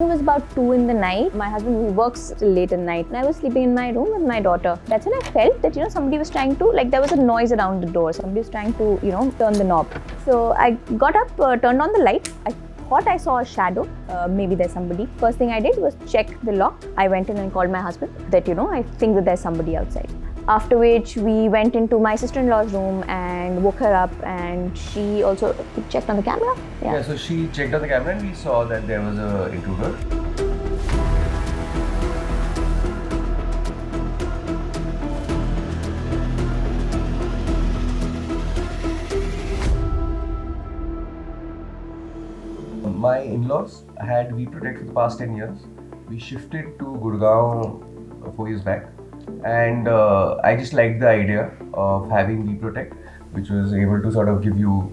It was about 2 in the night. My husband, he works till late at night, and I was sleeping in my room with my daughter. That's when I felt that, somebody was trying to, there was a noise around the door. Somebody was trying to, turn the knob. So I got up, turned on the light. I thought I saw a shadow. Maybe there's somebody. First thing I did was check the lock. I went in and called my husband that, I think that there's somebody outside. After which we went into my sister-in-law's room and woke her up, and she also checked on the camera. Yeah, so she checked on the camera and we saw that there was an intruder. My in-laws had VProtect for the past 10 years. We shifted to Gurgaon 4 years back, and I just liked the idea of having VProtect, which was able to sort of give you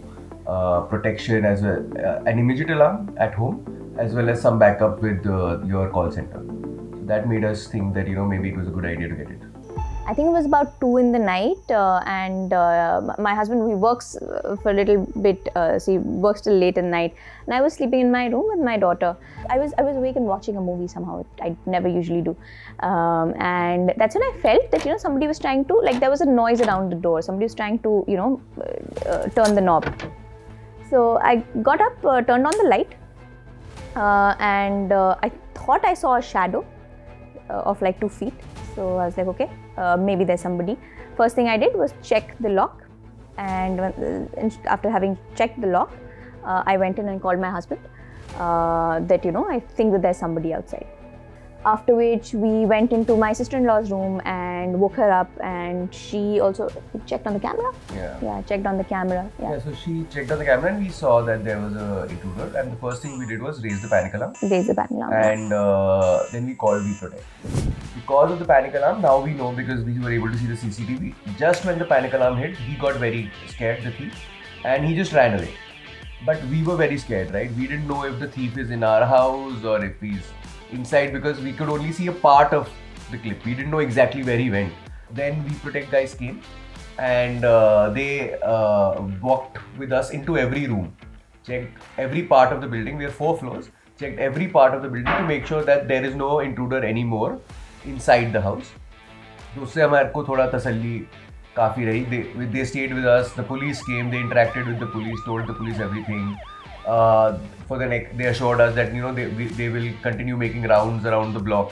protection as well, an immediate alarm at home, as well as some backup with your call center. So that made us think that maybe it was a good idea to get it. I think it was about 2 in the night, and my husband, he works for a little bit, so he works till late at night, and I was sleeping in my room with my daughter. I was awake and watching a movie somehow, which I never usually do, and that's when I felt that somebody was trying to, there was a noise around the door. Somebody was trying to turn the knob. So I got up, turned on the light, and I thought I saw a shadow of 2 feet. So I was like, okay, maybe there's somebody. First thing I did was check the lock, and after having checked the lock, I went in and called my husband that I think that there's somebody outside. After which we went into my sister-in-law's room and woke her up, and she also checked on the camera. Yeah, checked on the camera. Yeah, so she checked on the camera and we saw that there was an intruder, and the first thing we did was raise the panic alarm. And then we called VProtect. Because of the panic alarm, now we know, because we were able to see the CCTV. Just when the panic alarm hit, he got very scared, the thief, and he just ran away. But we were very scared, right? We didn't know if the thief is in our house or if he's inside, because we could only see a part of the clip. We didn't know exactly where he went. Then VProtect guys came, and they walked with us into every room, checked every part of the building. We have 4 floors, checked every part of the building to make sure that there is no intruder anymore inside the house. तो उससे हमारे को थोड़ा तसल्ली काफ़ी रही. They stayed with us. The police came. They interacted with the police, told the police everything. For the next, they assured us that they will continue making rounds around the block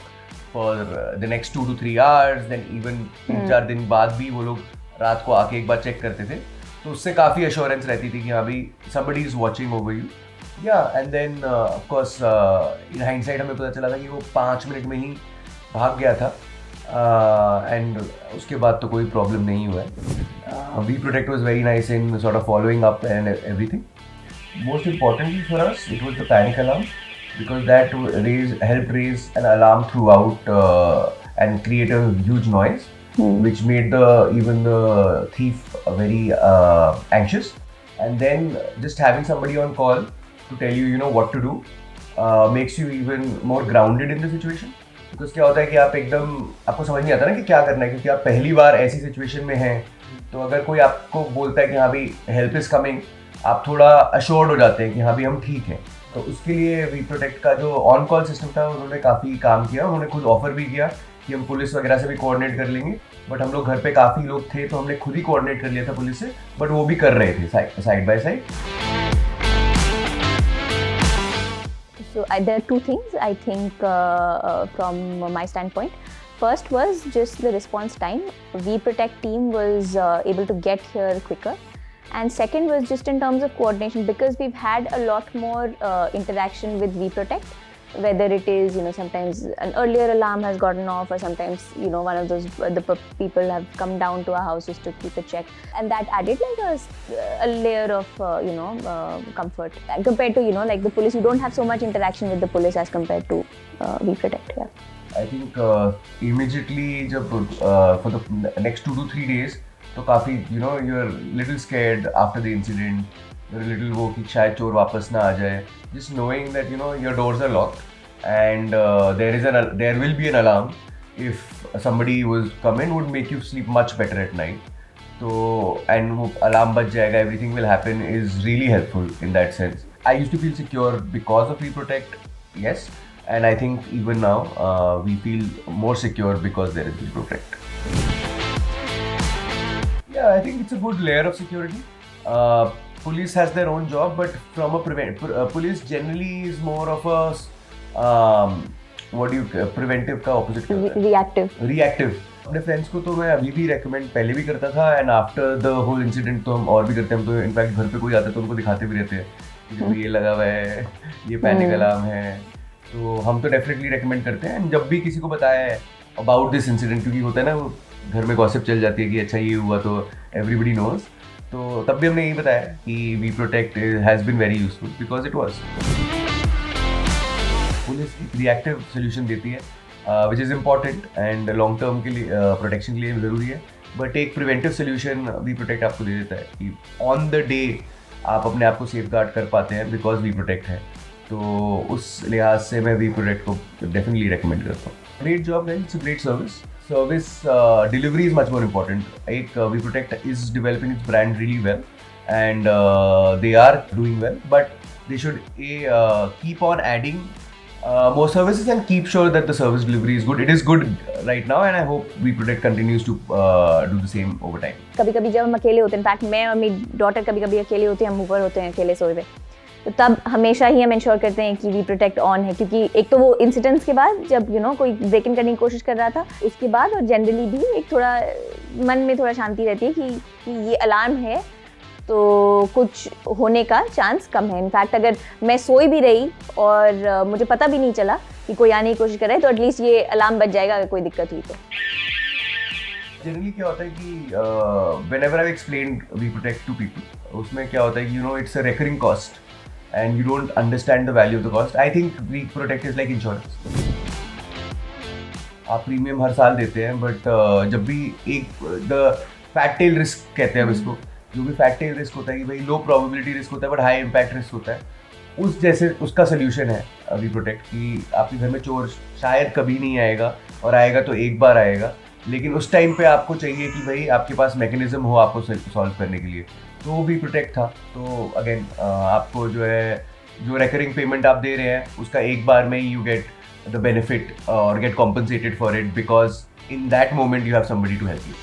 for the next 2 to 3 hours. Then even 3-4 दिन बाद भी वो लोग रात को आके एक बार check करते थे. तो उससे काफ़ी assurance रहती थी कि हाँ भाई somebody is watching over you. Yeah, and then of course in hindsight हमें पता चला था कि वो 5 मिनट में ही भाग गया था, एंड उसके बाद तो कोई प्रॉब्लम नहीं हुआ है. VProtect was very nice in sort of following up and everything. Most importantly for us, it was the panic alarm, because that helped raise an alarm throughout and create a huge noise, which made even the thief very anxious. And then just having somebody on call to tell you what to do makes you even more grounded in the situation. Because क्या होता है कि आप एकदम, आपको समझ नहीं आता ना कि क्या करना है, क्योंकि आप पहली बार ऐसी सिचुएशन में हैं. तो अगर कोई आपको बोलता है कि हाँ भाई हेल्प इज़ कमिंग, आप थोड़ा अश्योर्ड हो जाते हैं कि हाँ भाई हम ठीक हैं. तो उसके लिए VProtect का जो ऑन कॉल सिस्टम था, उन्होंने काफ़ी काम किया. उन्होंने खुद ऑफर भी किया कि हम पुलिस वगैरह से भी कोऑर्डिनेट कर लेंगे, बट हम लोग घर पे काफ़ी लोग थे तो हमने खुद ही कोऑर्डिनेट कर लिया था पुलिस से, बट वो भी कर रहे थे side by side. So there are 2 things I think from my standpoint. First was just the response time. VProtect team was able to get here quicker. And second was just in terms of coordination, because we've had a lot more interaction with VProtect, whether it is, sometimes an earlier alarm has gotten off, or sometimes, one of those, people have come down to our houses to keep a check. And that added a layer of, comfort. And compared to, the police, you don't have so much interaction with the police as compared to VProtect. Yeah. I think immediately for the next 2 to 3 days, तो काफ़ी you're little scared after the incident. You're a little वो कि शायद चोर वापस ना आ जाए. Just knowing that your doors are locked, and there will be an alarm if somebody was come in, would make you sleep much better at night. So, and वो alarm बज जाएगा, everything will happen, is really helpful in that sense. I used to feel secure because of VProtect, yes, and I think even now we feel more secure because there is We Protect. Yeah, I think it's a good layer of security. Police has their own job, but from a police generally is more of a preventive का opposite करता है. Reactive. अपने friends को तो मैं अभी भी recommend पहले भी करता था, and after the whole incident तो हम और भी करते हैं. हम तो इनफैक्ट घर पे कोई आता है तो उनको दिखाते भी रहते हैं कि ये लगा हुआ है, ये पैनिक अलार्म है. तो हम तो डेफिनेटली रेकमेंड करते हैं. एंड जब भी किसी को बताया है अबाउट दिस इंसिडेंट, क्योंकि होता है ना वो घर में गॉसिप चल जाती है कि अच्छा ये हुआ तो एवरीबडी नोज, तो तब भी हमने यही बताया कि we protect has been very useful because it was. Police reactive solution देती है which is important and long term के लिए प्रोटेक्शन के लिए ज़रूरी है. बट एक प्रिवेंटिव सोल्यूशन वी प्रोटेक्ट आपको दे देता है कि ऑन द डे आप अपने आप को सेफ गार्ड कर पाते हैं बिकॉज वी प्रोटेक्ट है. तो उस लिहाज से मैं वी प्रोटेक्ट को डेफिनेटली रेकमेंड करता हूँ. ग्रेट जॉब है, it's a great service. Service delivery is much more important. We Protect is developing its brand really well, and they are doing well. But they should keep on adding more services and keep sure that the service delivery is good. It is good right now, and I hope We Protect continues to do the same over time. कभी-कभी जब हम अकेले होते हैं, in fact मैं और मेरी daughter कभी-कभी अकेले होते हैं, हम ऊपर होते हैं अकेले सोए हुए, तो तब हमेशा ही हम इंश्योर करते हैं कि वी प्रोटेक्ट ऑन है. क्योंकि एक तो वो इंसिडेंट्स के बाद जब कोई ब्रेक इन करने की कोशिश कर रहा था, उसके बाद और जनरली भी एक थोड़ा मन में थोड़ा शांति रहती है कि ये अलार्म है तो कुछ होने का चांस कम है. इनफैक्ट अगर मैं सोई भी रही और मुझे पता भी नहीं चला कि कोई आने की कोशिश कर रहा है, तो एटलीस्ट ये अलार्म बच जाएगा अगर कोई दिक्कत हुई तो. जनरली क्या होता है कि whenever I've explained We Protect to people, उसमें क्या होता है कि it's a recurring cost and you don't understand the value of the cost. I think We Protect is like insurance. आप प्रीमियम हर साल देते हैं, बट जब भी एक द फैट टेल रिस्क कहते हैं हम इसको, जो भी फैट टेल रिस्क होता है कि भाई लो प्रोबेबिलिटी रिस्क होता है बट हाई इम्पैक्ट रिस्क होता है, उस जैसे उसका सोल्यूशन है वी प्रोटेक्ट. कि आपके घर में चोर शायद कभी नहीं आएगा, और आएगा तो एक बार आएगा, लेकिन उस टाइम पे आपको चाहिए कि भाई आपके पास मैकेनिज्म हो आपको सॉल्व करने के लिए. तो वी प्रोटेक्ट था. तो अगेन आपको जो रेकरिंग पेमेंट आप दे रहे हैं उसका एक बार में यू गेट द बेनिफिट और get compensated for it, because in that moment you have somebody to help you.